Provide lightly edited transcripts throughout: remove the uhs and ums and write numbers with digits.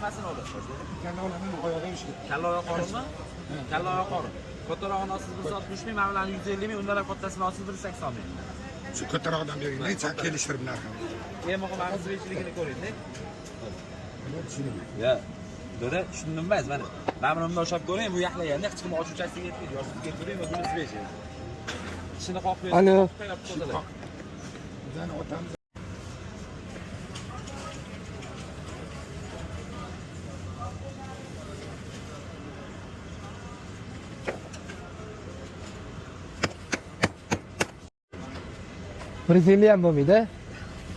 qanaqasini olasiz? Kalla olaman, bu oyoqda ishga. Kalla oyoq qorinmi? Kalla oyoq qorin. Kattarog'ini olsiz 160 ming, mana 150 ming, undan kattasini olsiz 180 ming. Shu kattarog'idan bering, necha kelishtirib narxini. Eng muhimi aqlsizligini ko'ring-da. Tushunaman. Ya, do'da tushundim emas, mana. Men buni bunday o'shab ko'ring, bu yaxlaganda hech kim ochuvchasiga yetmaydi. Yoshingizga ko'ring, o'zini svejii. Ishini qoqlaysiz. Alo. Bizani otamiz Braziliya ham bo'lmaydi.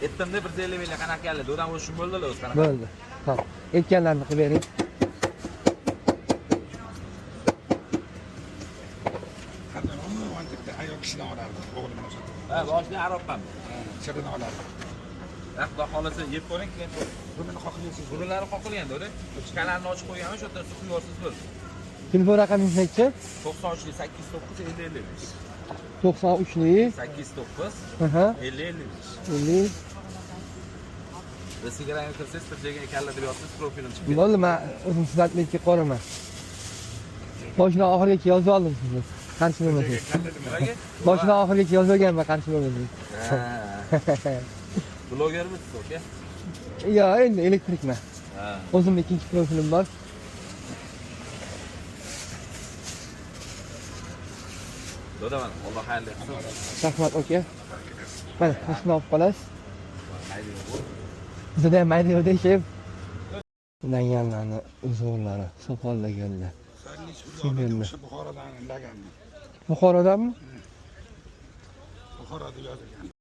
Aytdim-da 150 ming qanaqa keldi? Do'dan o'shim bo'ldi-la o'zi qanaqa. Bo'ldi. Xo'p. Aytganlarni qilib bering. qadamni o'ntibda ayol kishidan olardi, o'g'limni sotib. Ha, boshida arabman. Chiridan olardi. Xudo xolasa yeb ko'ring, keyin ko'ring. Buni xohlaysiz. Burunlari qoqilgan do'da. Ichkanlarini ochib qo'yganmi, shu yerda suv yorsiz bo'ldi. Telefon raqamingiz nechi? 93 89 50 55. 93lik 89 aha 50 55. 50. Sigarani kirsangiz bir joyga kalla deb yozsangiz profilim chiqadi. Bo'ldi, men o'zim siz aytmayotgan qoraman. Boshdan oxirigacha yozib oldim sizni. Qarshi bo'lmasangiz. Nimaga? Boshdan oxirigacha yozib olganman, qarshi bo'lmasangiz. Blogermisiz, aka? Yo'q, endi elektrikman. Ha. O'zimning ikkinchi profilim bor. Do'daman, Alloh xayrli qilsin. Rahmat aka. Mana, shuni olib qolasiz. Mayli. Bizda ham mayda yo'q deyshib. Langanlarni uzorlari, soqollaganlar. Buxorodan laganmi? Buxorodanmi? Buxoroda yozilgan.